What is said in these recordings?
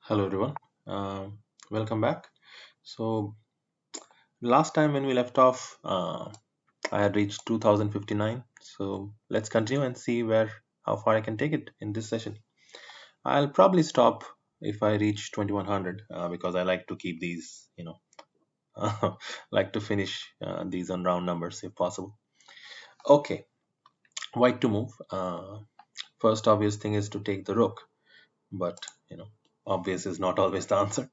Hello everyone. Welcome back. So last time when we left off, I had reached 2059. So let's continue and see where how far I can take it in this session. I'll probably stop if I reach 2100 because I like to keep these, like to finish these on round numbers if possible. Okay, white to move. First obvious thing is to take the rook, but obvious is not always the answer.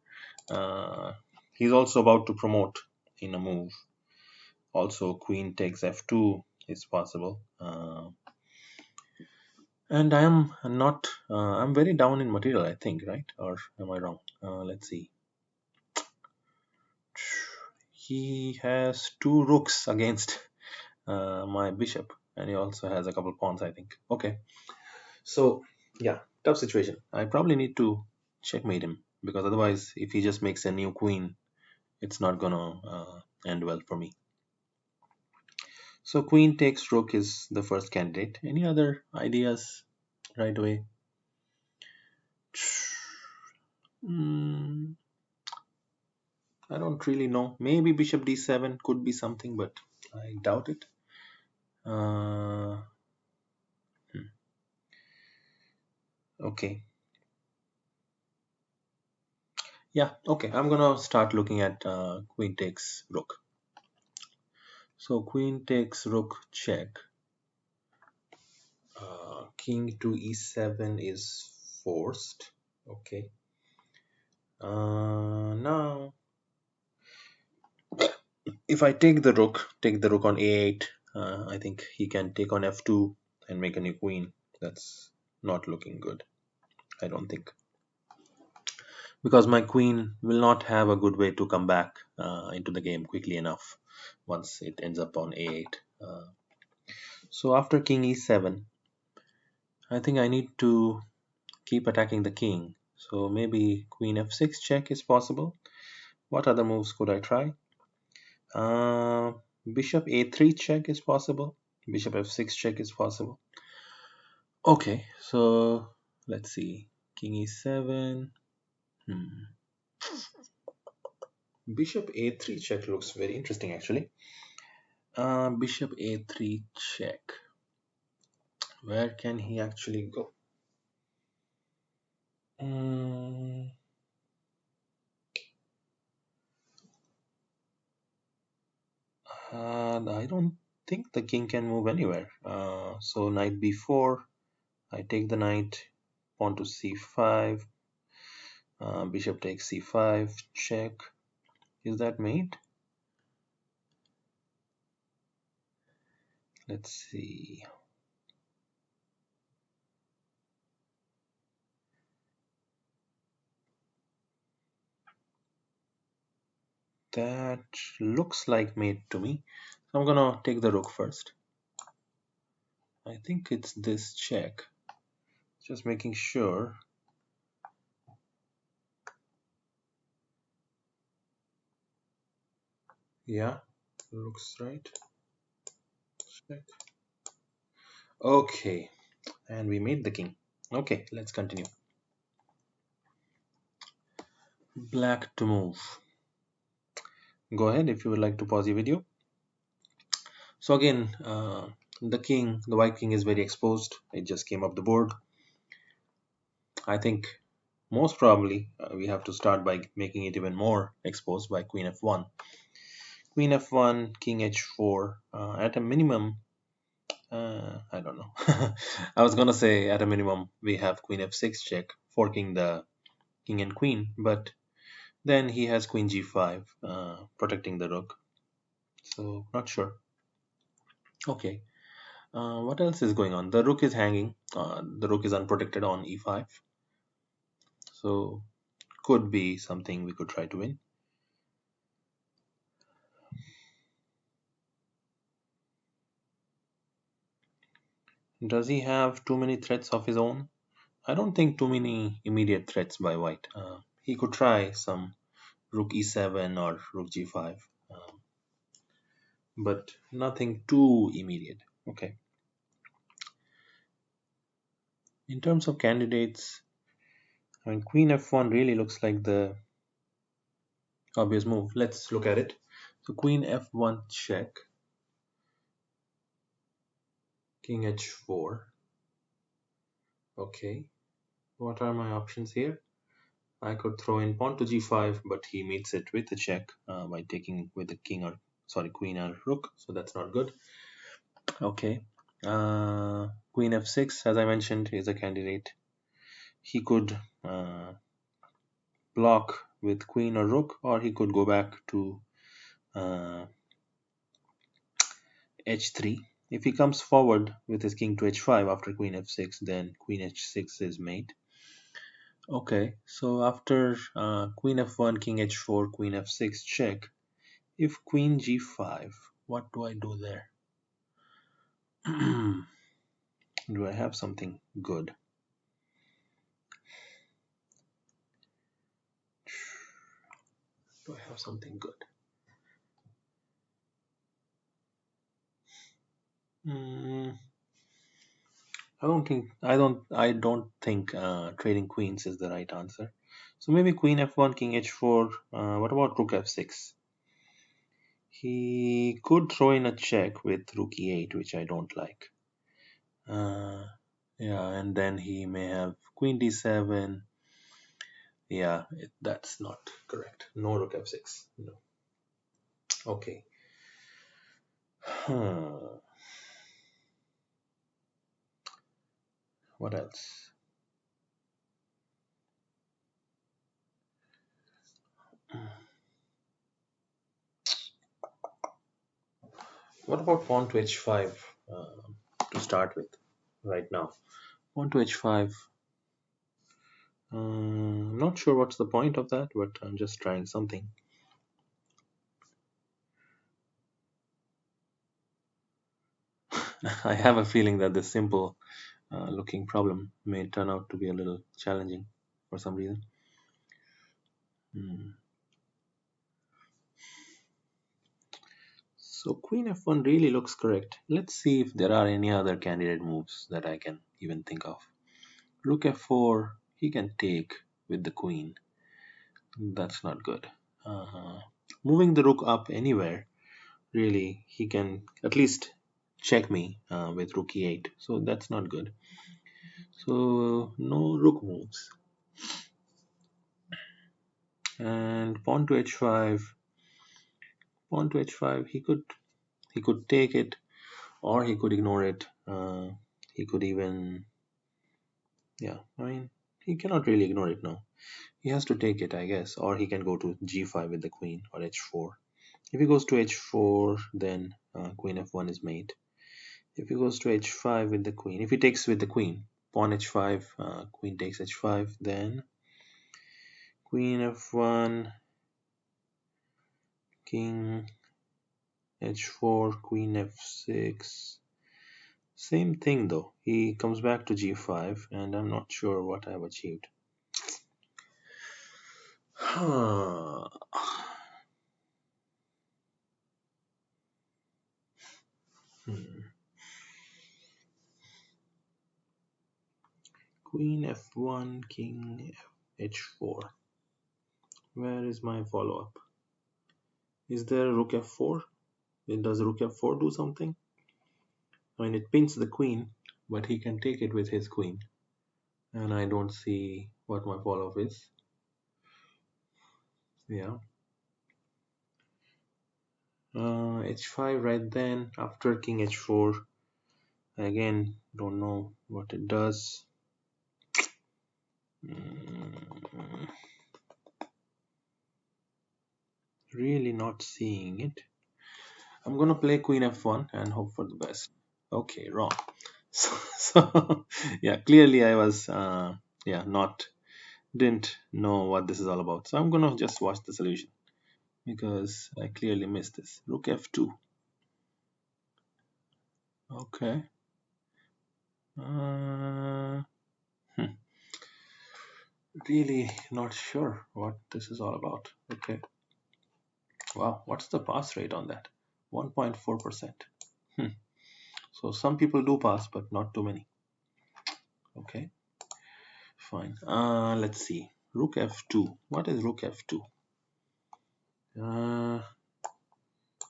Uh, he's also about to promote in a move. Also, queen takes f2 is possible. And I am not, I'm very down in material, I think, right? Or am I wrong? Let's see. He has two rooks against my bishop, and he also has a couple pawns, I think. Okay, so yeah, tough situation. I probably need to checkmate him because otherwise, if he just makes a new queen, it's not gonna end well for me. So queen takes rook is the first candidate. Any other ideas right away? Hmm, I don't really know. Maybe bishop d7 could be something, but I doubt it. Uh, hmm, okay. Yeah, okay. I'm gonna start looking at queen takes rook. So queen takes rook check. King to e7 is forced. Okay. Now if I take the rook on a8, I think he can take on f2 and make a new queen. That's not looking good, I don't think. Because my queen will not have a good way to come back into the game quickly enough once it ends up on a8. So after king e7, I think I need to keep attacking the king. So maybe queen f6 check is possible. What other moves could I try? Uh, Bishop a3 check is possible. Bishop f6 check is possible. Okay, so let's see. King e7. Hmm. Bishop a3 check looks very interesting actually. Bishop a3 check. Where can he actually go? Mm, I don't think the king can move anywhere. So knight b4. I take the knight. Pawn to c5. Bishop takes c5. Check. Is that mate? Let's see. That looks like mate to me. So I'm gonna take the rook first. I think it's this check. Just making sure. Yeah, looks right. Check. Okay, and we made the king. Okay, let's continue. Black to move. Go ahead if you would like to pause the video. So again, the white king is very exposed. It just came up the board. I think most probably we have to start by making it even more exposed by queen f1. Queen f1, king h4. At a minimum, I don't know. I was gonna say at a minimum we have queen f6 check, forking the king and queen, but then he has queen g5, protecting the rook. So not sure. Okay. What else is going on? The rook is hanging. The rook is unprotected on e5. So could be something we could try to win. Does he have too many threats of his own? I don't think too many immediate threats by white. He could try some rook e7 or rook g5, but nothing too immediate. Okay. In terms of candidates, I mean, queen f1 really looks like the obvious move. Let's look at it. So queen f1 check, king h4. Okay, what are my options here? I could throw in pawn to g5, but he meets it with a check by taking with the king or sorry queen or rook, so that's not good. Okay, queen f6, as I mentioned, is a candidate. He could block with queen or rook, or he could go back to uh, h3. If he comes forward with his king to h5 after queen f6, then queen h6 is mate. Okay, so after queen f1, king h4, queen f6 check, if queen g5, what do I do there? Do I have something good? Do I have something good? Mm, I don't think trading queens is the right answer. So maybe queen f1, king h4. What about rook f6? He could throw in a check with rook e8, which I don't like. Yeah, and then he may have queen d7. Yeah, that's not correct. No rook f6. No. Okay. Huh. What else? What about pawn to h5 to start with right now? Pawn to h5. I'm not sure what's the point of that, but I'm just trying something. I have a feeling that this simple looking problem may turn out to be a little challenging for some reason. Hmm. So queen f1 really looks correct. Let's see if there are any other candidate moves that I can even think of. Rook f4, he can take with the queen. That's not good. Moving the rook up anywhere, really, he can at least check me with rook e8. So that's not good. So no rook moves. And pawn to h5. Pawn to h5. He could take it, or he could ignore it. He could even, yeah. I mean, he cannot really ignore it now. He has to take it, I guess, or he can go to g5 with the queen or h4. If he goes to h4, then queen f1 is mate. If he goes to h5 with the queen, if he takes with the queen, pawn h5, queen takes h5, then queen f1, king h4, queen f6. Same thing though. He comes back to g5, and I'm not sure what I've achieved. Hmm. Queen f1, king h4. Where is my follow-up? Is there rook f4? Does rook f4 do something? I mean, it pins the queen, but he can take it with his queen. And I don't see what my follow-up is. Yeah. h5 right then, after king h4. Again, don't know what it does. Mm, really not seeing it. I'm gonna play queen f1 and hope for the best. Okay, wrong. So yeah, clearly I was yeah, not didn't know what this is all about. So I'm gonna just watch the solution because I clearly missed this. Rook f2. Okay. Uh, hmm, really not sure what this is all about. Okay. Wow, what's the pass rate on that? 1.4%. Hmm. So some people do pass, but not too many. Okay. Fine. Let's see. Rook f2. What is rook f2? Uh,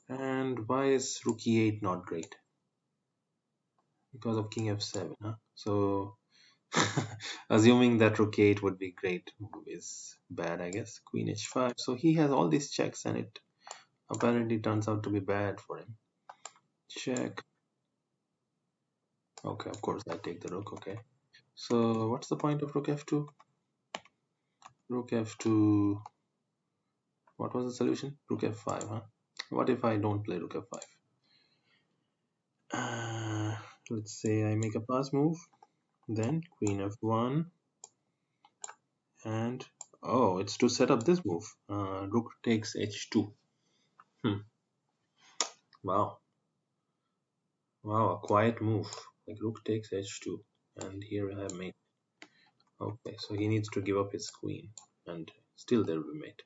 and why is rook e8 not great? Because of king f7, huh? So assuming that rook 8 would be great is bad, I guess. Queen h5. So he has all these checks and it apparently turns out to be bad for him. Check. Okay, of course I take the rook. Okay. So what's the point of rook f2? Rook f2. What was the solution? Rook f5, huh? What if I don't play rook f5? Let's say I make a pass move, then queen f1, and oh, it's to set up this move. Rook takes h2. Hmm. Wow, wow, a quiet move. Like rook takes h2, and here I have mate. Okay, so he needs to give up his queen, and still there will be mate.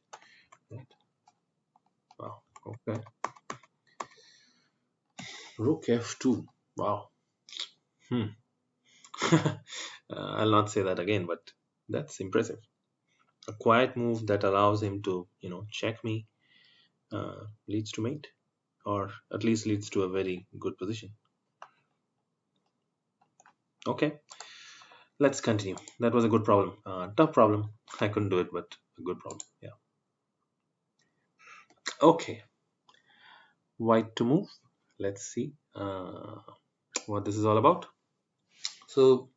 Right? Wow. Okay. Rook f2. Wow. Hmm. I'll not say that again, but that's impressive. A quiet move that allows him to, check me, leads to mate, or at least leads to a very good position. Okay, let's continue. That was a good problem. Tough problem. I couldn't do it, but a good problem. Yeah. Okay, white to move. Let's see what this is all about. So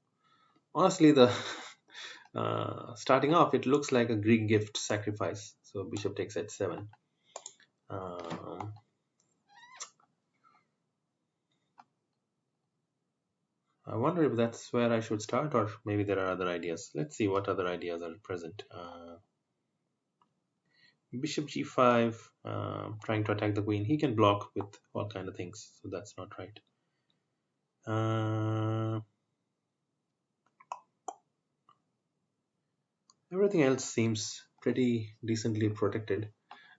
honestly, the starting off, it looks like a Greek gift sacrifice. So bishop takes h7. Um, I wonder if that's where I should start, or maybe there are other ideas. Let's see what other ideas are present. Bishop g5, trying to attack the queen. He can block with all kind of things, so that's not right. Everything else seems pretty decently protected.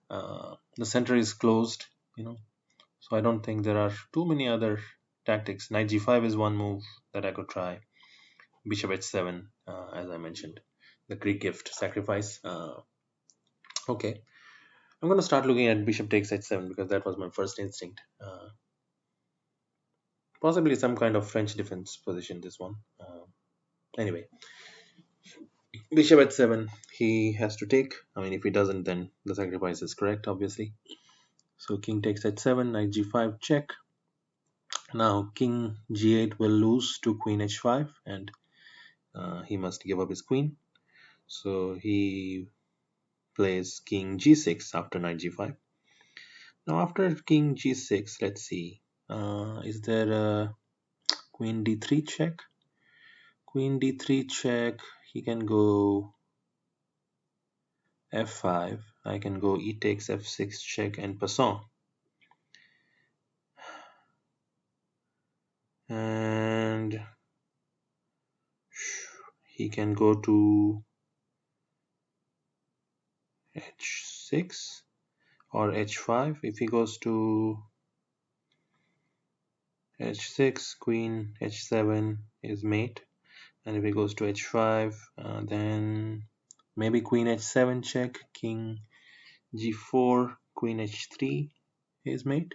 The center is closed, so I don't think there are too many other tactics. Knight g5 is one move that I could try. Bishop h7, as I mentioned, the Greek gift sacrifice. Okay, I'm going to start looking at bishop takes h7 because that was my first instinct. Possibly some kind of French defense position, this one. Anyway, bishop h7, he has to take. I mean, if he doesn't, then the sacrifice is correct, obviously. So king takes h7, knight g5, check. Now king g8 will lose to queen h5, and he must give up his queen. So he plays king g6 after knight g5. Now after king g6, let's see. Is there a queen d3 check? Queen d3 check. He can go f5. I can go e takes f6 check and passant. And he can go to h6 or h5. If he goes to h6, queen h7 is mate. And if he goes to h5, then maybe queen h7 check, king g4, queen h3 is mate.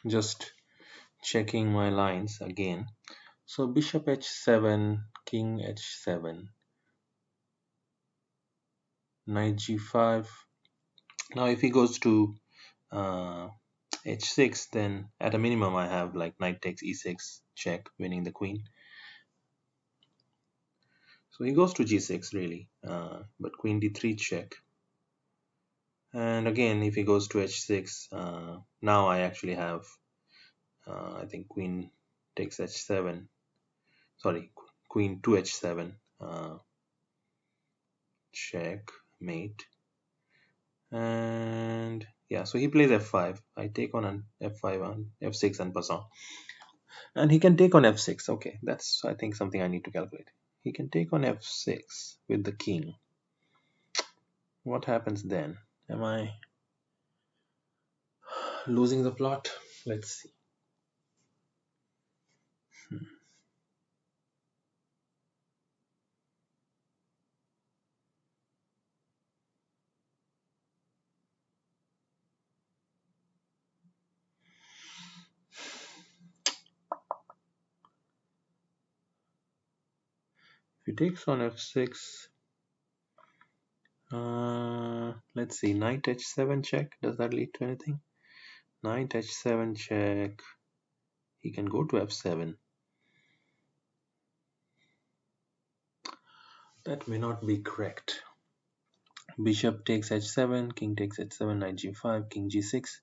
Just checking my lines again. So bishop h7, king h7, knight g5. Now if he goes to h6, then at a minimum I have like knight takes e6 check, winning the queen. So he goes to g6 really, but queen d3 check. And again, if he goes to h6, now I actually have, I think queen takes h7. Sorry, queen to h7. Check, mate. And yeah, so he plays f5. I take on an f5 on f6 and pass on. And he can take on f6. Okay, that's I think something I need to calculate. He can take on f6 with the king. What happens then? Am I Losing the plot. Let's see. Hmm. If he takes on f6, let's see, knight h7 check. Does that lead to anything? Knight h7 check. He can go to f7. That may not be correct. Bishop takes h7, king takes h7, knight g5, king g6.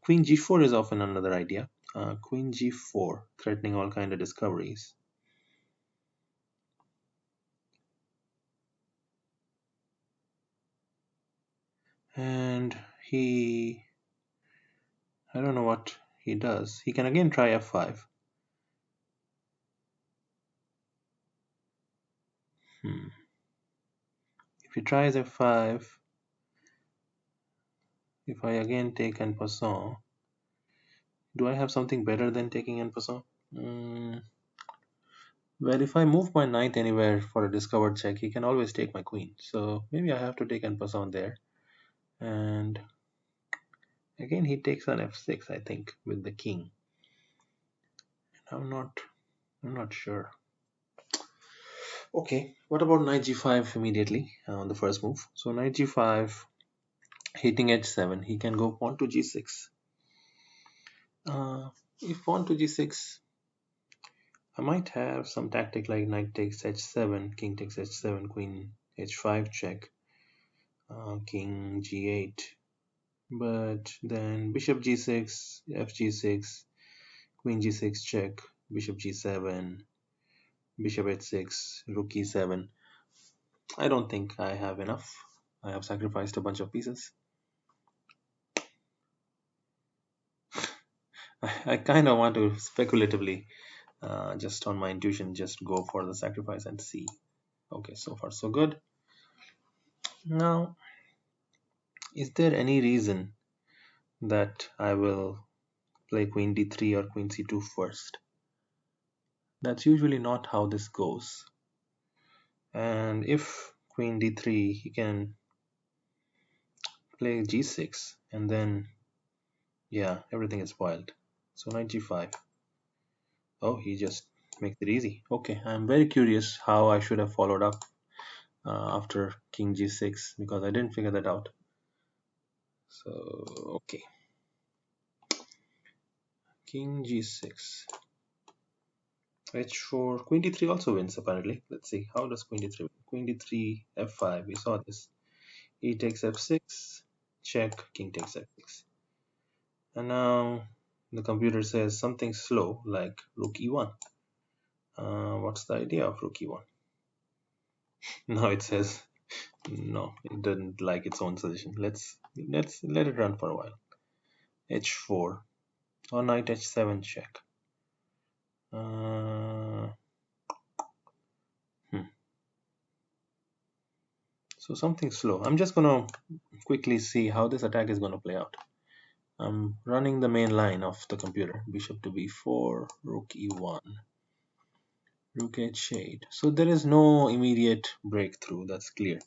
Queen g4 is often another idea. Queen g4, threatening all kind of discoveries. And I don't know what he does. He can again try f5. If he tries f5, if I again take en passant, do I have something better than taking en passant? Well, if I move my knight anywhere for a discovered check, he can always take my queen. So maybe I have to take en passant there. And again, he takes on f6, I think, with the king. I'm not sure. Okay, what about knight g5 immediately on the first move? So knight g5, hitting h7, he can go pawn to g6. If pawn to g6, I might have some tactic like knight takes h7, king takes h7, queen h5 check, king g8. But then bishop g6, f g6, queen g6 check, bishop g7, bishop h6, rook e7. I don't think I have enough. I have sacrificed a bunch of pieces. I kind of want to speculatively, just on my intuition, just go for the sacrifice and see. Okay, so far so good. Now, is there any reason that I will play queen d3 or queen c2 first? That's usually not how this goes. And if queen d3, he can play g6, and then, yeah, everything is spoiled. So knight g5. Oh, he just makes it easy. Okay, I'm very curious how I should have followed up after king g6, because I didn't figure that out. So, okay. King g6. h4. Queen d3 also wins, apparently. Let's see. How does queen d3 win? Queen d3, f5. We saw this. E takes f6. Check. King takes f6. And now the computer says something slow, like rook e1. What's the idea of rook e1? Now it says no, it doesn't like its own suggestion. Let's let it run for a while. h4 or knight h7 check. So something slow. I'm just gonna quickly see how this attack is gonna play out. I'm running the main line of the computer. Bishop to b4, rook e1, rook h8. So there is no immediate breakthrough, that's clear.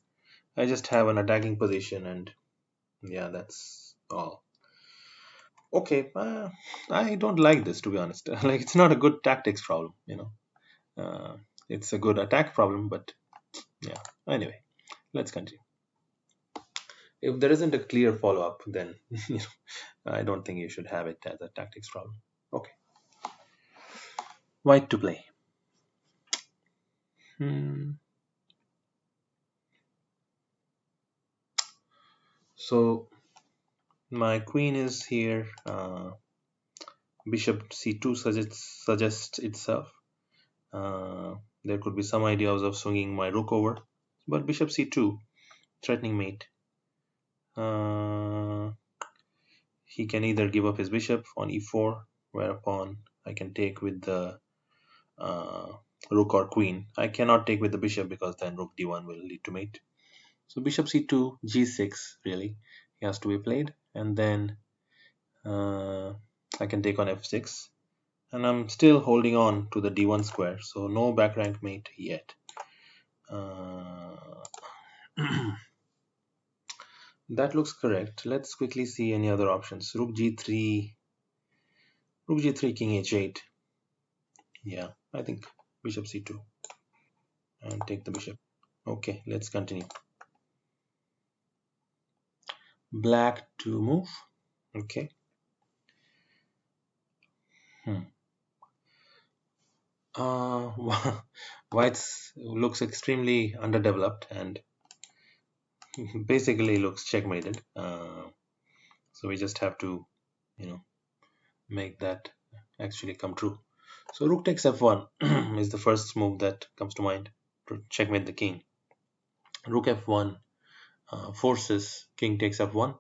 I just have an attacking position, and yeah, that's all. Okay, I don't like this, to be honest. Like, it's not a good tactics problem, you know. It's a good attack problem, but yeah. Anyway, let's continue. If there isn't a clear follow-up, then you know, I don't think you should have it as a tactics problem. Okay, white to play. So my queen is here. Bishop c2 suggests itself. There could be some ideas of swinging my rook over, but bishop c2, threatening mate. He can either give up his bishop on e4, whereupon I can take with the rook or queen. I cannot take with the bishop because then rook d1 will lead to mate. So bishop c2, g6, really, he has to be played, and then Uh, I can take on f6, and I'm still holding on to the d1 square, so no back rank mate yet. Uh, that looks correct. Let's quickly see any other options. Rook g3, rook g3, king h8. Yeah, I think bishop c2 and take the bishop. Okay, let's continue. Black to move. Okay. Hmm. White's looks extremely underdeveloped and basically looks checkmated. So we just have to, you know, make that actually come true. So rook takes f1 is the first move that comes to mind to checkmate the king. Rook f1 forces king takes f1.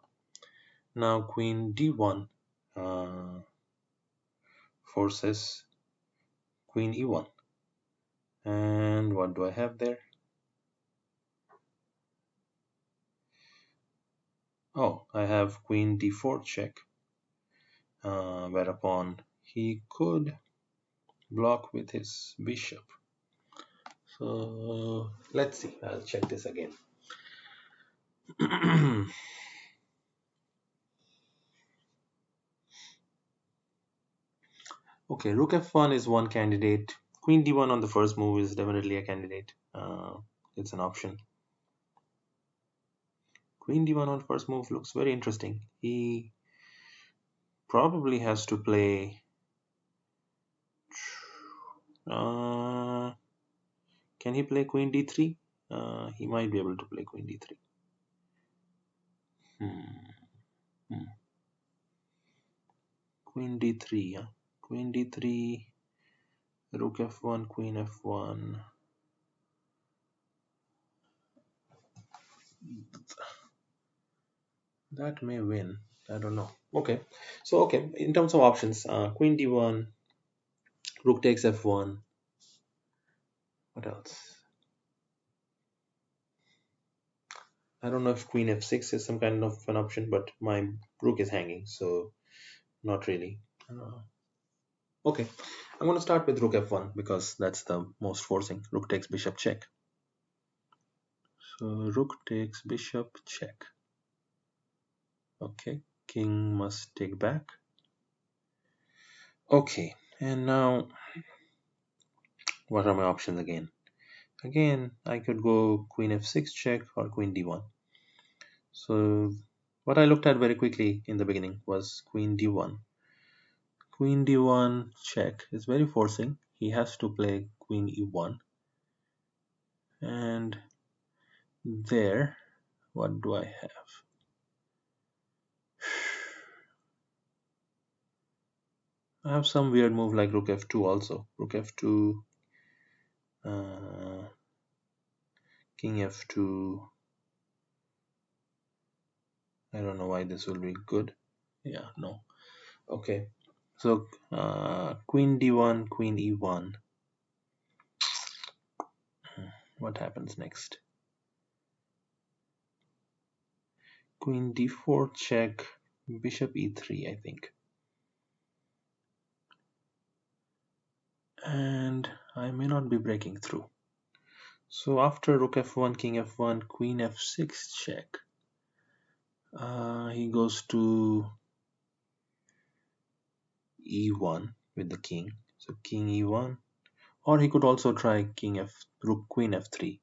Now queen d1 uh, forces queen e1. And what do I have there? Oh, I have queen d4 check, whereupon he could block with his bishop. So let's see, I'll check this again. Okay, rook f1 is one candidate. Queen d1 on the first move is definitely a candidate. It's an option. Queen d1 on first move looks very interesting. He probably has to play. Uh, can he play queen d3? He might be able to play queen d3. Hmm. Hmm. Queen d3. Huh? Queen d3. Rook f1. Queen f1. That may win. I don't know. Okay. So okay, in terms of options, queen d1, rook takes f1. What else? I don't know if queen f6 is some kind of an option, but my rook is hanging, so not really. Okay, I'm going to start with rook f1 because that's the most forcing. Rook takes bishop check. So rook takes bishop check. Okay, king must take back. Okay, and now what are my options again? Again, I could go queen f6 check or queen d1. So what I looked at very quickly in the beginning was queen d1. Queen d1 check is very forcing. He has to play queen e1. And there, what do I have? I have some weird move like rook f2 also. Rook f2, king f2. I don't know why this will be good. Yeah, no. Okay. So queen d1, queen e1. What happens next? Queen d4 check, bishop e3, I think. And I may not be breaking through. So after rook f1, king f1, queen f6 check, he goes to e1 with the king. So king e1, or he could also try king f, rook, queen f3.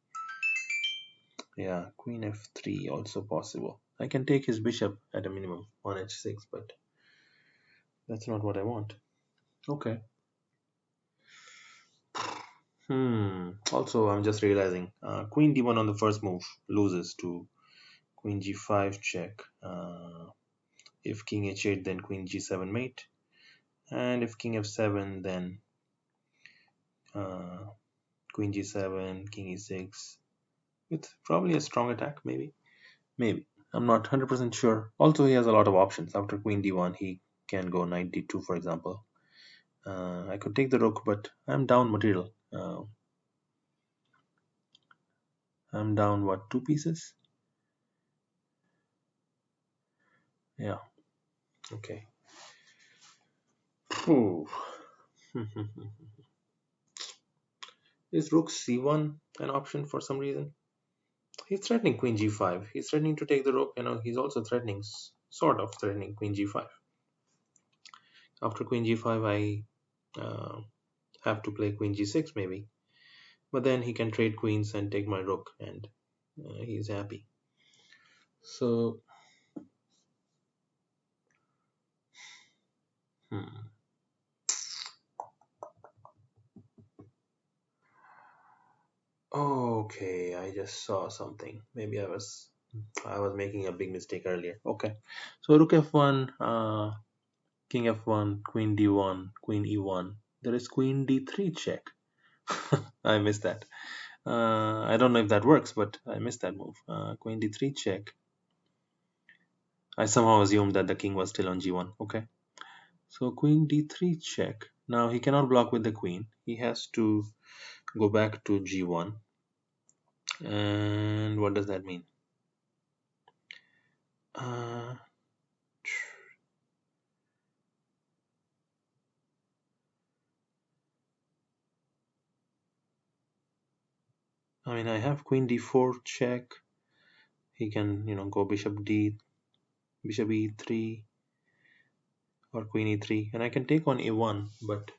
Yeah, queen f3 also possible. I can take his bishop at a minimum on h6, but that's not what I want. Okay. Also, I'm just realizing queen d1 on the first move loses to queen g5 check. If king h8, then queen g7 mate. And if king f7, then uh, queen g7, king e6 with probably a strong attack, maybe. Maybe. I'm not 100% sure. Also, he has a lot of options. After queen d1, he can go knight d2, for example. I could take the rook, but I'm down material. I'm down, what, two pieces? Yeah. Okay. Ooh. Is rook c1 an option for some reason? He's threatening queen g5. He's threatening to take the rook. He's also threatening, sort of threatening queen g5. After queen g5, I have to play queen g6 maybe. But then he can trade queens and take my rook, and he's happy. So, hmm. Okay, I just saw something. Maybe I was making a big mistake earlier. Okay, so rook f1, king f1, queen d1, queen e1. There is queen d3 check. I missed that. I don't know if that works, but I missed that move. Queen d3 check. I somehow assumed that the king was still on g1. Okay, so queen d3 check. Now he cannot block with the queen. He has to go back to g1. And what does that mean? Uh, I mean, I have queen d4 check. He can, go bishop e3 or queen e3, and I can take on a1. But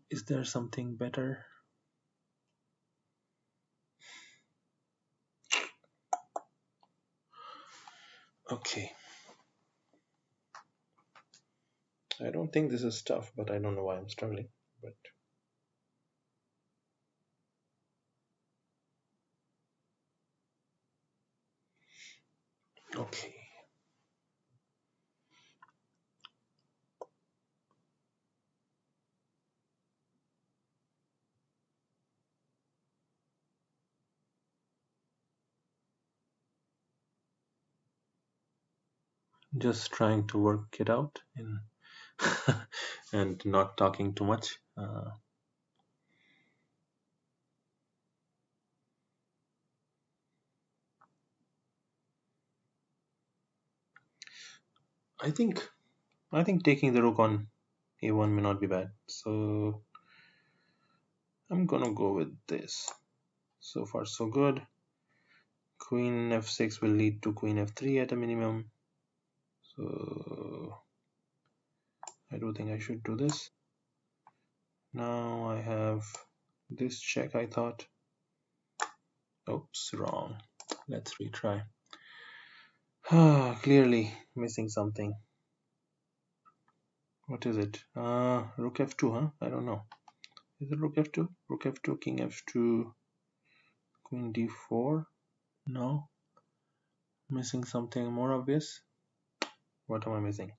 is there something better? Okay, I don't think this is tough, but I don't know why I'm struggling. But okay, just trying to work it out in and not talking too much. I think taking the rook on a1 may not be bad. So I'm gonna go with this. So far, so good. Queen f6 will lead to queen f3 at a minimum. So I do think I should do this. Now I have this check, I thought. Oops, wrong. Let's retry. Clearly missing something. What is it? Rook f2, huh? I don't know. Is it rook f2? Rook f2, king f2, queen d4? No. Missing something more obvious? What am I missing?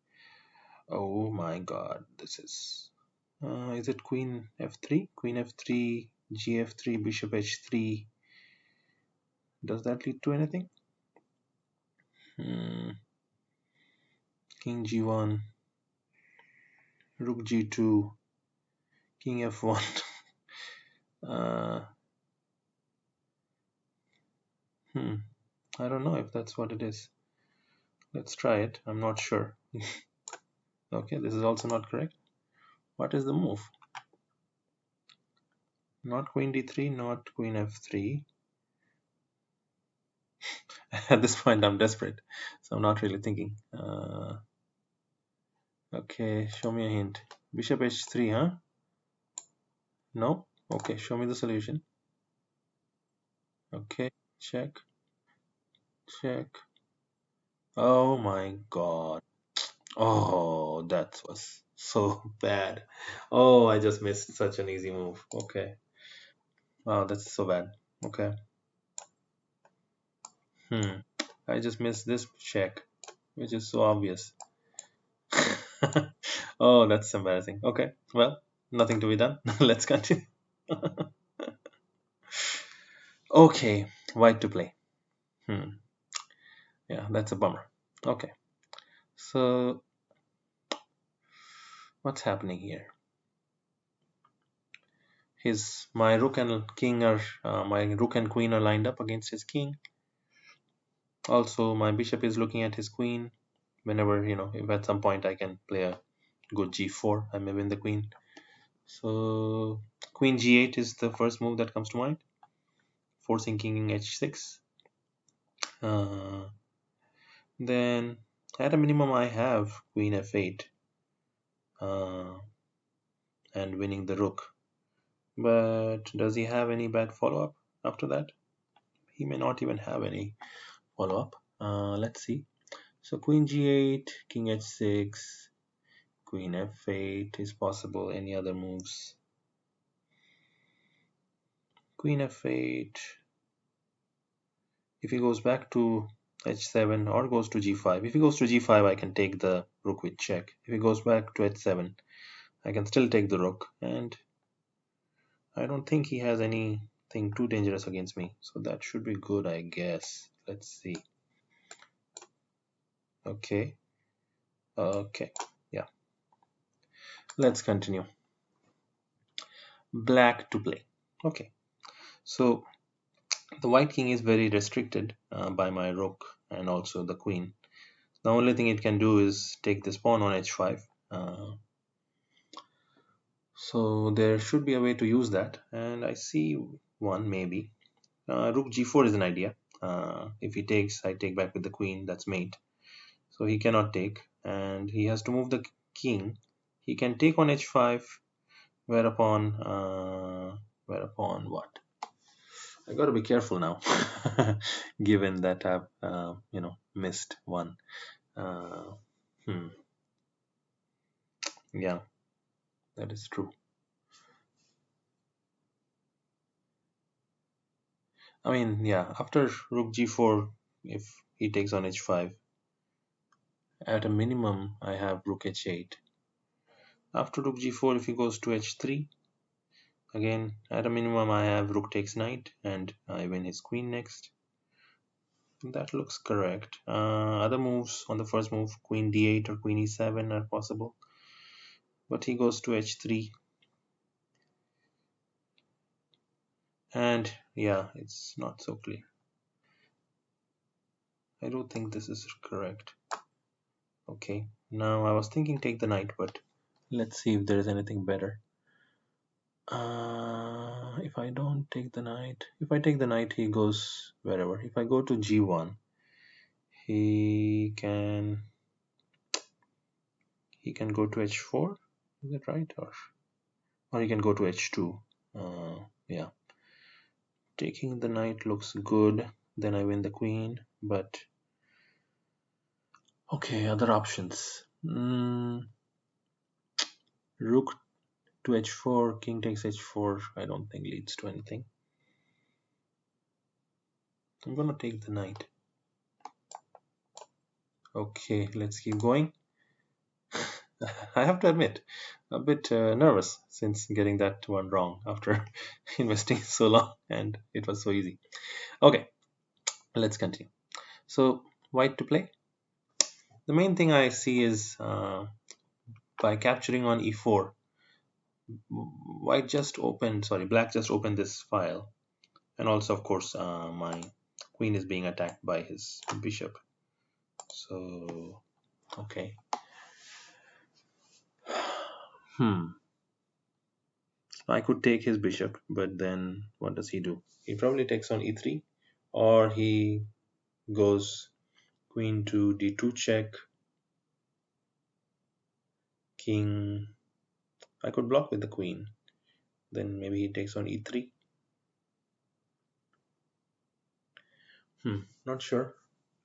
Oh my god, this is it queen f3? Queen f3, gf3, bishop h3. Does that lead to anything? Hmm. King g1, rook g2, king f1. uh, hmm. I don't know if that's what it is. Let's try it. I'm not sure. Okay, this is also not correct. What is the move? Not queen d3, not queen f3. At this point, I'm desperate, so I'm not really thinking. Okay, show me a hint. Bishop h3, huh? No? Okay, show me the solution. Okay, check, check. Oh my god. Oh, that was so bad. Oh, I just missed such an easy move. Okay. Wow, that's so bad. Okay. Hmm. I just missed this check, which is so obvious. Oh, that's embarrassing. Okay. Well, nothing to be done. Let's continue. Okay, white to play. Hmm. Yeah, that's a bummer. Okay. So what's happening here? His my rook and king are my rook and queen are lined up against his king. Also, my bishop is looking at his queen. Whenever if at some point I can play a go g4, I may win the queen. So queen g8 is the first move that comes to mind, forcing king h6. Uh, then at a minimum I have queen f8 uh, and winning the rook. But does he have any bad follow-up after that? He may not even have any follow-up. Let's see. So queen g8, king h6, queen f8 is possible. Any other moves? Queen f8. If he goes back to h7 or goes to g5. If he goes to g5, I can take the rook with check. If he goes back to h7, I can still take the rook. And I don't think he has anything too dangerous against me. So that should be good, I guess. Let's see. Okay. Okay. Yeah. Let's continue. Black to play. Okay. So the white king is very restricted by my rook and also the queen. The only thing it can do is take this pawn on h5. So there should be a way to use that, and I see one maybe. Rook g4 is an idea. If he takes, I take back with the queen. That's mate. So he cannot take, and he has to move the king. He can take on h5, whereupon what? I got to be careful now, given that I've missed one. Uh, hmm. Yeah, that is true. I mean, yeah, after rook g4, if he takes on h5, at a minimum, I have rook h8. After rook g4, if he goes to h3, again, at a minimum, I have rook takes knight, and I win his queen next. That looks correct. Other moves on the first move, queen d8 or queen e7 are possible. But he goes to h3. And yeah, it's not so clear. I don't think this is correct. Okay, now I was thinking take the knight, but let's see if there is anything better. If I don't take the knight, if I take the knight, he goes wherever. If I go to g1, he can go to h4. Is that right? Or he can go to h2. Yeah, taking the knight looks good. Then I win the queen, but okay, other options. Rook to h4, king takes h4. I don't think leads to anything. I'm gonna take the knight. Okay, let's keep going. I have to admit, a bit nervous since getting that one wrong after investing so long and it was so easy. Okay, let's continue. So, white to play. The main thing I see is by capturing on e4, black just opened this file, and also, of course, my queen is being attacked by his bishop. So, okay. I could take his bishop, but then what does he do? He probably takes on e3, or he goes queen to d2 check, king. I could block with the queen. Then maybe he takes on e3. Not sure.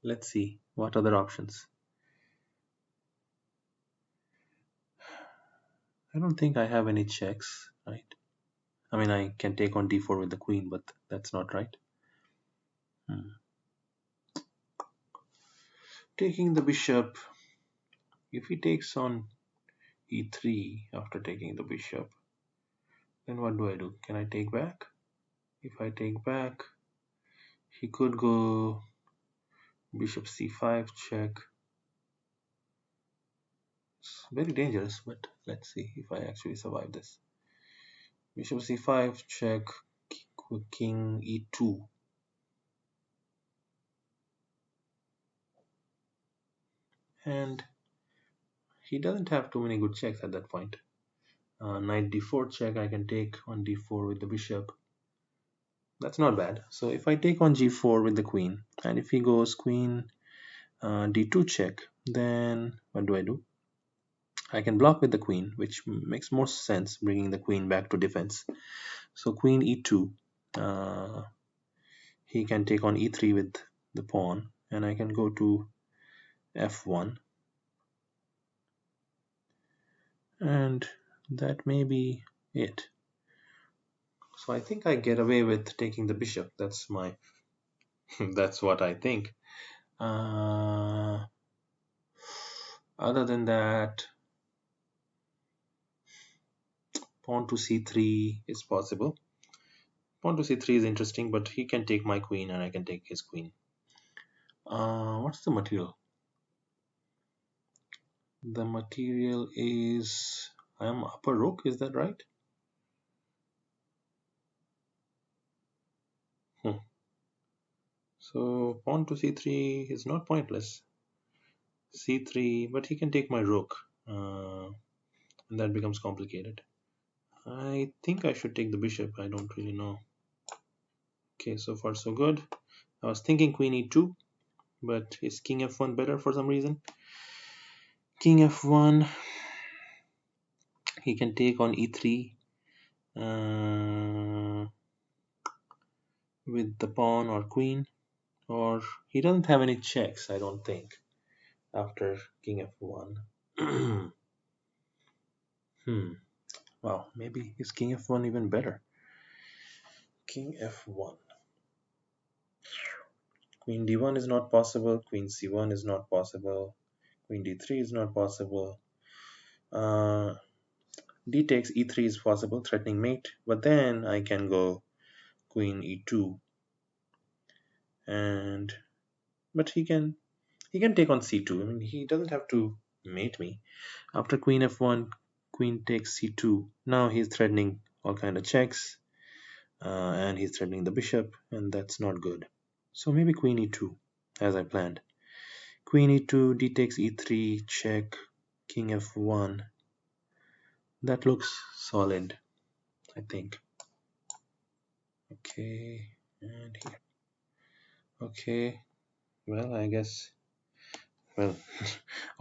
Let's see what other options. I don't think I have any checks, right? I mean, I can take on d4 with the queen, but that's not right. Taking the bishop. If he takes on e3 after taking the bishop, then what do? Can I take back? If I take back, he could go bishop c5 check. It's very dangerous, but let's see if I actually survive this. Bishop c5 check, king e2. And he doesn't have too many good checks at that point. Knight d4 check, I can take on d4 with the bishop. That's not bad. So if I take on g4 with the queen, and if he goes queen d2 check, then what do? I can block with the queen, which makes more sense, bringing the queen back to defense. So queen e2, he can take on e3 with the pawn, and I can go to f1, and that may be it. So I think I get away with taking the bishop. That's my that's what I think. Other than that, pawn to c3 is possible. Pawn to c3 is interesting, but he can take my queen and I can take his queen. What's the material? The material is I am upper rook, is that right? So pawn to c3 is not pointless. c3, but he can take my rook, and that becomes complicated. I think I should take the bishop. I don't really know. Okay, so far so good. I was thinking queen e2, but is king f1 better for some reason? King f1, he can take on e3 with the pawn or queen, or he doesn't have any checks, I don't think, after king f1. Wow, maybe is king f1 even better? King f1. Queen d1 is not possible, queen c1 is not possible, queen d3 is not possible. D takes e3 is possible, threatening mate, but then I can go queen e2, and but he can take on c2. I mean, he doesn't have to mate me. After queen f1, queen takes c2. Now he's threatening all kind of checks, and he's threatening the bishop, and that's not good. So maybe queen e2, as I planned. Queen e2, d takes e3, check, king f1. That looks solid, I think. Okay, and here. Okay, well, I guess, well,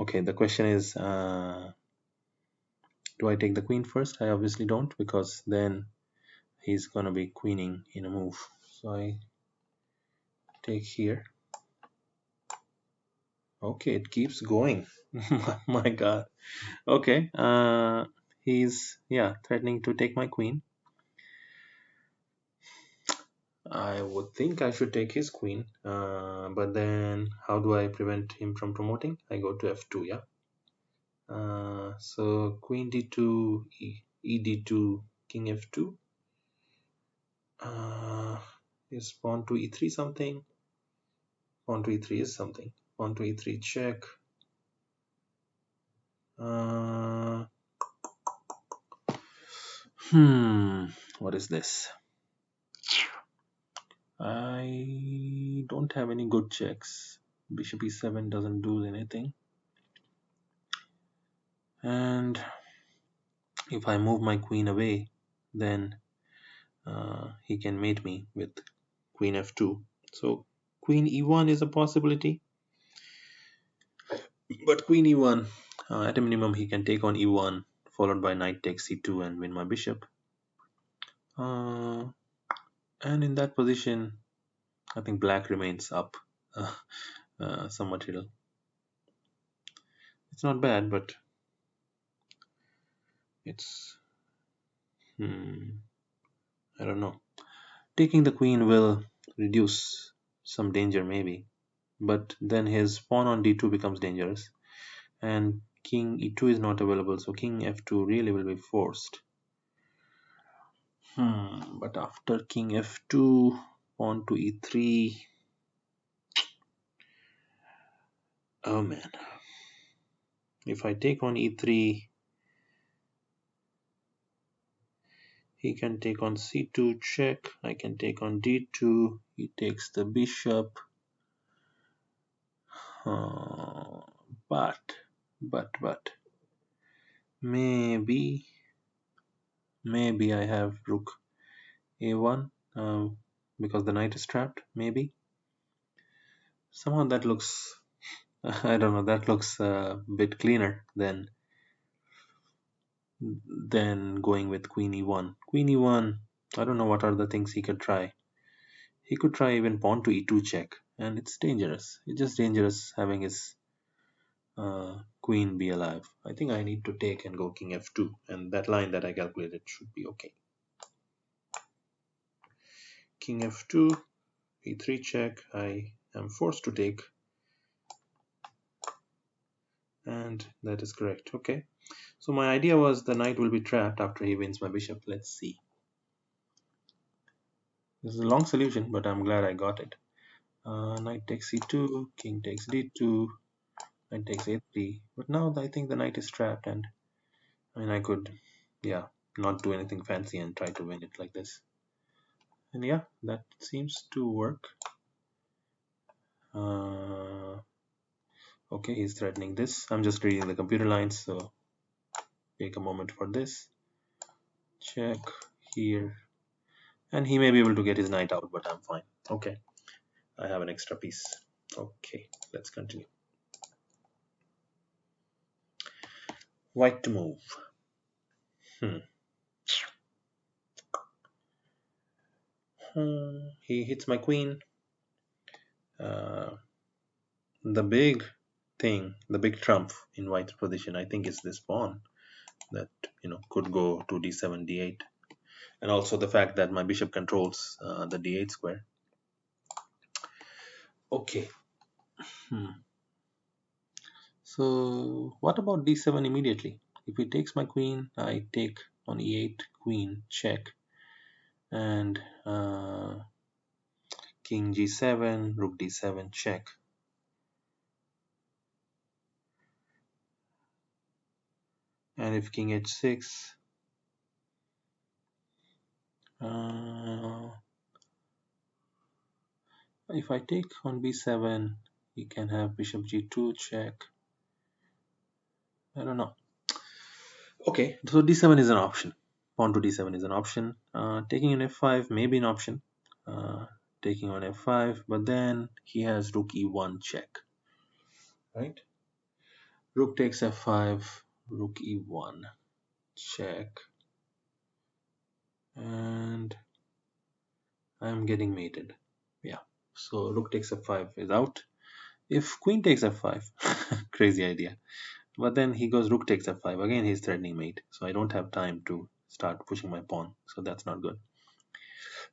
okay, the question is, do I take the queen first? I obviously don't, because then he's gonna be queening in a move. So I take here. Okay, it keeps going. My God. Okay, he's, yeah, threatening to take my queen. I would think I should take his queen, but then how do I prevent him from promoting? I go to f2, yeah. So queen d2, e d2, king f2. Is pawn to e3 something? Pawn to e3 is something. Pawn to e3 check. What is this? I don't have any good checks. Bishop e7 doesn't do anything. And if I move my queen away, then he can mate me with queen f2. So queen e1 is a possibility. But queen e1, at a minimum, he can take on e1, followed by knight takes c2 and win my bishop. And in that position, I think black remains up some material. It's not bad, but it's I don't know. Taking the queen will reduce some danger maybe, but then his pawn on d2 becomes dangerous, and king e2 is not available, so king f2 really will be forced. But after king f2, pawn to e3. Oh man. If I take on e3, he can take on c2 check. I can take on d2. He takes the bishop. But. Maybe I have rook a1 because the knight is trapped. Maybe somehow that looks I don't know, that looks a bit cleaner than going with queen e1. Queen e1, I don't know what are the things he could try. He could try even pawn to e2 check, and it's dangerous. It's just dangerous having his queen be alive. I think I need to take and go king f2, and that line that I calculated should be okay. King f2, e3 check. I am forced to take, and that is correct. Okay, so my idea was the knight will be trapped after he wins my bishop. Let's see. This is a long solution, but I'm glad I got it. Knight takes c2, king takes d2, knight takes a3. But now I think the knight is trapped, and I mean I could, yeah, not do anything fancy and try to win it like this. And yeah, that seems to work. Okay, he's threatening this. I'm just reading the computer lines, so take a moment for this. Check here. And he may be able to get his knight out, but I'm fine. Okay, I have an extra piece. Okay, let's continue. White to move. He hits my queen. The big thing, the big trump in white's position, I think, is this pawn that could go to d7, d8, and also the fact that my bishop controls the d8 square. Okay. So what about d7 immediately? If he takes my queen, I take on e8, queen, check, and king g7, rook d7, check. And if king h6, if I take on b7, he can have bishop g2 check. I don't know. Okay, so d7 is an option. Pawn to d7 is an option. Taking on f5 may be an option. Taking on f5, but then he has rook e1 check. Right? Rook takes f5, rook e1 check. And I'm getting mated. Yeah. So rook takes f5 is out. If queen takes f5, crazy idea. But then he goes rook takes f5. Again, he's threatening mate. So I don't have time to start pushing my pawn. So that's not good.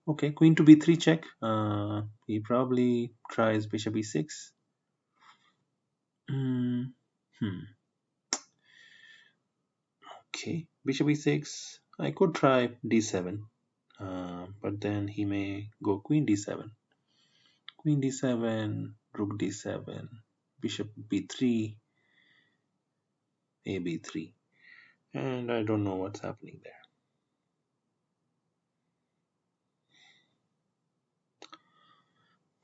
Okay, queen to b3 check. He probably tries bishop e6. Okay, bishop e6. I could try d7. But then he may go queen d7. Queen d7, rook d7, bishop b3, a b3. And I don't know what's happening there.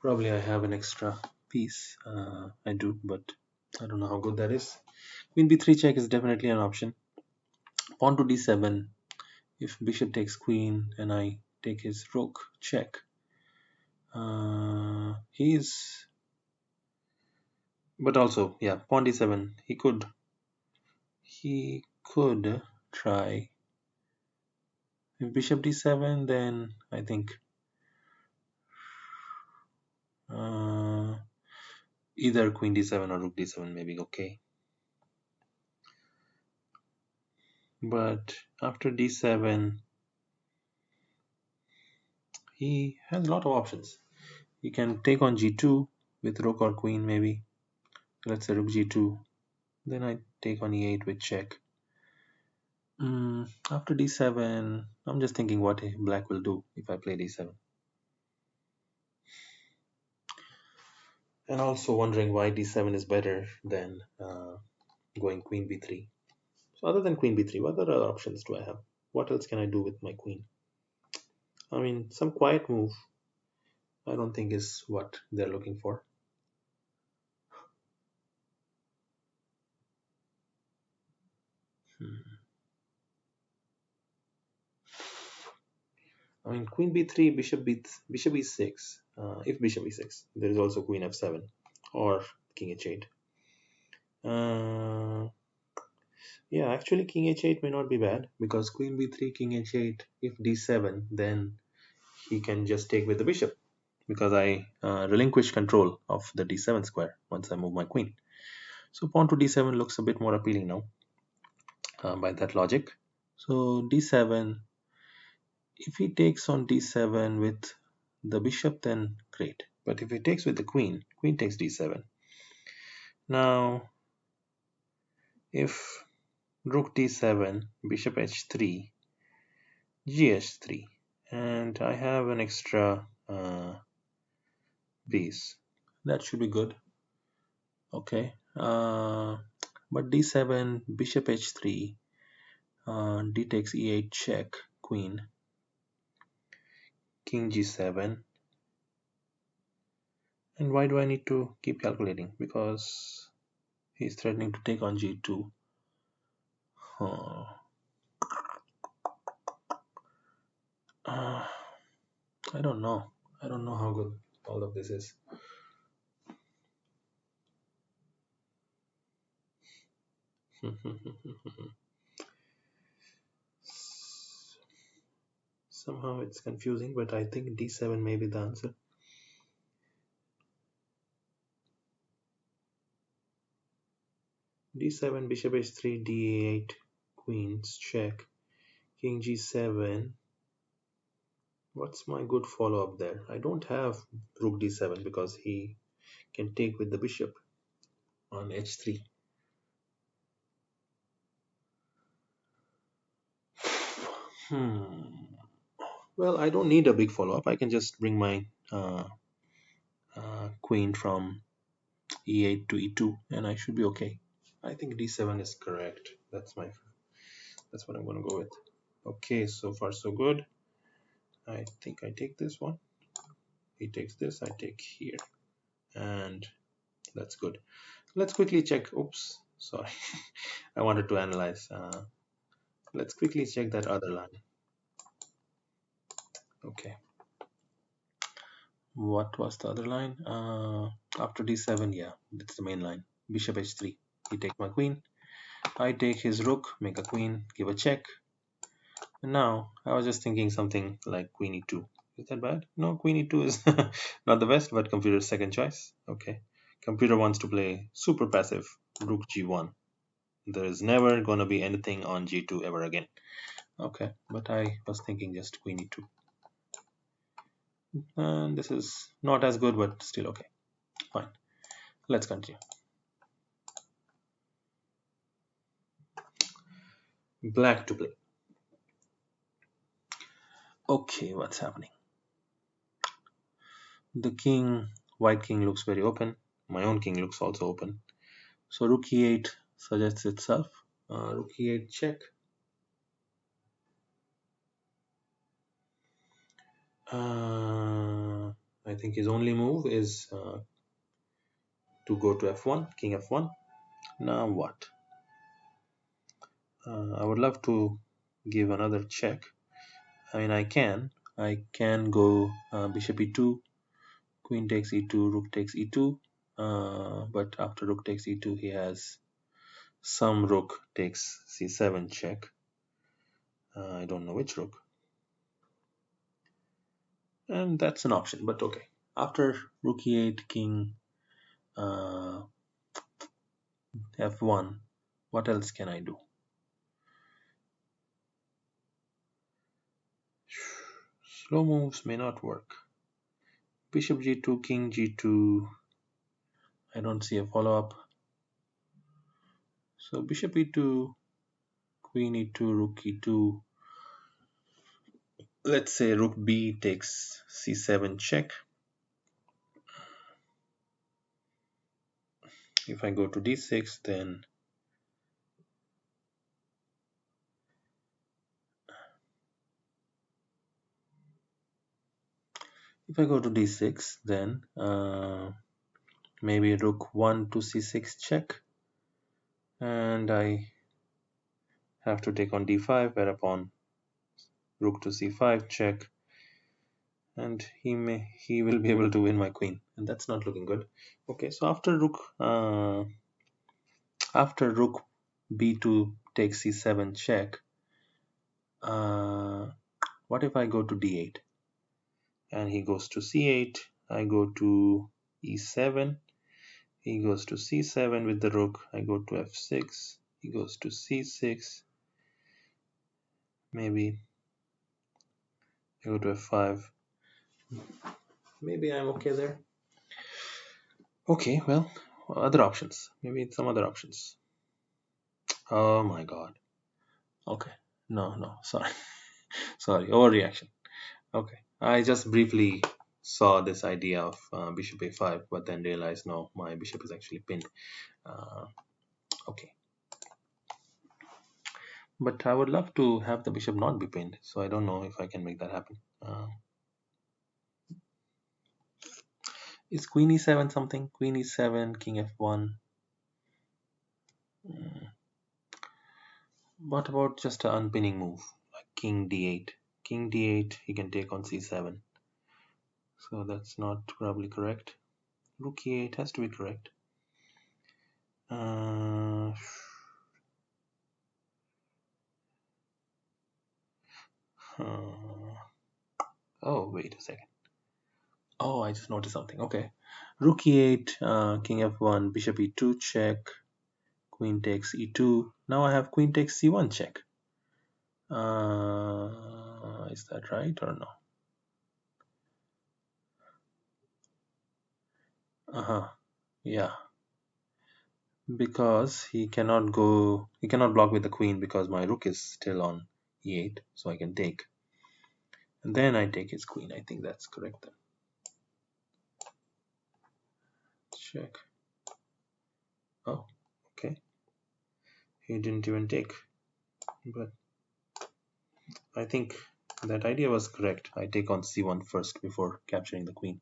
Probably I have an extra piece. I do, but I don't know how good that is. Queen b3 check is definitely an option. Pawn to d7. If bishop takes queen and I take his rook, check. But also, yeah, pawn d7. He could try. If bishop d7, then I think either queen d7 or rook d7 may be okay. But after d7, he has a lot of options. He can take on g2 with rook or queen maybe. Let's say rook g2. Then I take on e8 with check. After d7, I'm just thinking what black will do if I play d7. And also wondering why d7 is better than going queen b3. So other than queen b3, what other options do I have? What else can I do with my queen? I mean, some quiet move I don't think is what they're looking for. mean, queen b3, bishop e6. If bishop e6, there is also queen f7 or king h8. Uh, yeah, actually, king h8 may not be bad because queen b3, king h8. If d7, then he can just take with the bishop because I relinquish control of the d7 square once I move my queen. So pawn to d7 looks a bit more appealing now by that logic. So d7, if he takes on d7 with the bishop, then great. But if he takes with the queen, queen takes d7. Now, if rook d7, bishop h3, gh3, and I have an extra piece, that should be good. Okay. But d7, bishop h3, d takes e8 check, queen, king g7. And why do I need to keep calculating? Because he's threatening to take on g2. Uh, I don't know. I don't know how good all of this is. Somehow it's confusing, but I think d7 may be the answer. d7, bishop h3, d8, queens, check, king g7. What's my good follow-up there? I don't have rook d7 because he can take with the bishop on h3. Well, I don't need a big follow-up. I can just bring my queen from e8 to e2 and I should be okay. I think d7 is correct. That's what I'm going to go with. Okay, so far so good. I think I take this one. He takes this, I take here. And that's good. Let's quickly check. Oops, sorry. I wanted to analyze. Let's quickly check that other line. Okay. What was the other line? After d7, yeah, that's the main line. Bishop h3. He takes my queen. I take his rook, make a queen, give a check. And now I was just thinking something like queen e2. Is that bad? No, queen e2 is not the best, but computer's second choice. Okay. Computer wants to play super passive rook g1. There is never going to be anything on g2 ever again. Okay, but I was thinking just queen e2. And this is not as good, but still okay. Fine. Let's continue. Black to play. Okay, what's happening? The king, white king looks very open. My own king looks also open. So rook e8 suggests itself. Rook e8 check. I think his only move is to go to f1, king f1. Now what? I would love to give another check. I mean, I can go bishop e2, queen takes e2, rook takes e2. But after rook takes e2, he has some rook takes c7 check. I don't know which rook. And that's an option, but okay. After rook e8, king f1, what else can I do? Slow moves may not work. Bishop g2, king g2. I don't see a follow-up. So bishop e2, queen e2, rook e2. Let's say rook b takes c7 check. If I go to d6, then maybe rook 1 to c6 check, and I have to take on d5, whereupon rook to c5 check, and he will be able to win my queen, and that's not looking good. Okay, so after rook b2 takes c7 check, uh, what if I go to d8 and he goes to c8? I go to e7, he goes to c7 with the rook, I go to f6, he goes to c6, maybe I go to f5. Maybe I'm okay there. Okay, well, other options. Maybe some other options. Oh my god. Okay. No, no, sorry. Sorry, overreaction. Okay. I just briefly saw this idea of bishop a5, but then realized no, my bishop is actually pinned. Uh, okay. But I would love to have the bishop not be pinned, so I don't know if I can make that happen. Is queen e7 something? Queen e7, king f1. Mm, what about just an unpinning move, like king d8? King d8, he can take on c7. So that's not probably correct. Rook e8 has to be correct. Uh, uh, oh, wait a second. Oh, I just noticed something. Okay. Rook e8, king f1, bishop e2 check, queen takes e2. Now I have queen takes c1 check. Is that right or no? Uh-huh. Yeah. Because he cannot block with the queen because my rook is still on e8, so I can take. And then I take his queen. I think that's correct then. Check. Oh, okay. He didn't even take. But I think that idea was correct. I take on c1 first before capturing the queen.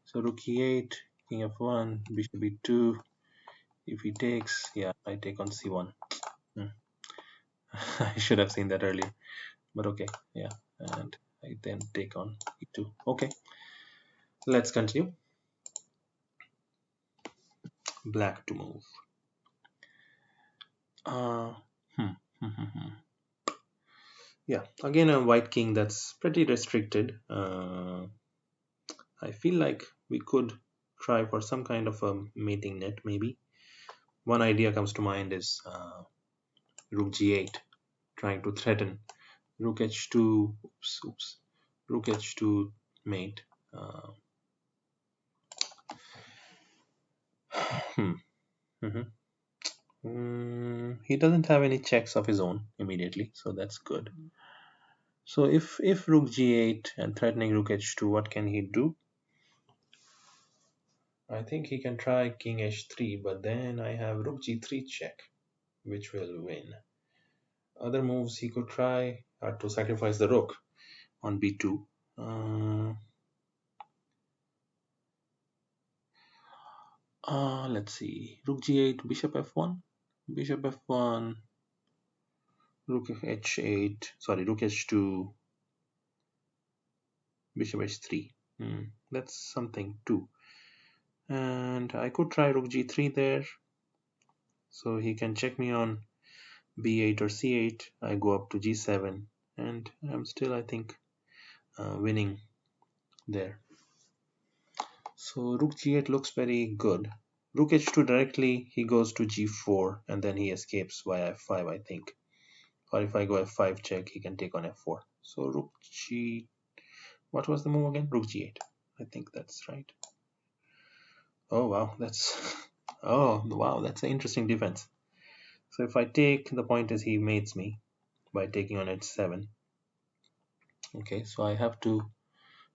So rook e8, king f1, bishop e2. If he takes, yeah, I take on c1. I should have seen that earlier. But okay, yeah. And I then take on e2. Okay, let's continue. Black to move. Uh, hmm. Yeah, again a white king that's pretty restricted. I feel like we could try for some kind of a mating net maybe. One idea comes to mind is rook g8, trying to threaten rook h2, oops, rook h2 mate. Uh, hmm. He doesn't have any checks of his own immediately, so that's good. So if rook g8 and threatening rook h2, what can he do? I think he can try king h3, but then I have rook g3 check, which will win. Other moves he could try are to sacrifice the rook on b2. Let's see. Rook g8, bishop f1, bishop f1, rook h8. Sorry, rook h2, bishop h3. That's something too. And I could try rook g3 there, so he can check me on b8 or c8. I go up to g7, and I'm still, I think, winning there. So rook g8 looks very good. Rook h2 directly, he goes to g4, and then he escapes via f5, I think. Or if I go f5 check, he can take on f4. So rook g... What was the move again? Rook g8. I think that's right. Oh, wow, that's... Oh, wow, that's an interesting defense. So if I take, the point is he mates me by taking on h7. Okay, so I have to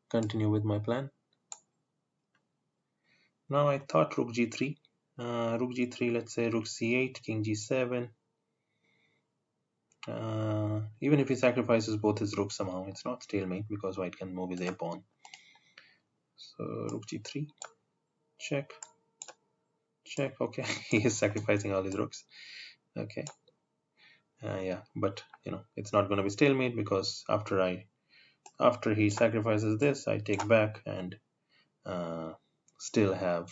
continue with my plan. Now I thought rook g3. Rook g3, let's say rook c8, king g7. Even if he sacrifices both his rooks somehow, it's not stalemate because white can move his a pawn. So rook g3, check, check. Okay, he is sacrificing all his rooks. Okay, yeah, but you know it's not going to be stalemate because after I After he sacrifices this, I take back and uh, still have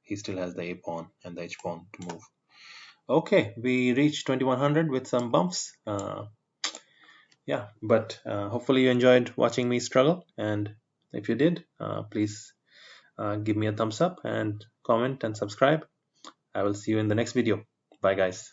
he still has the a pawn and the h pawn to move. Okay, we reached 2100 with some bumps. Yeah, but hopefully you enjoyed watching me struggle, and if you did, please give me a thumbs up and comment and subscribe. I will see you in the next video. Bye, guys.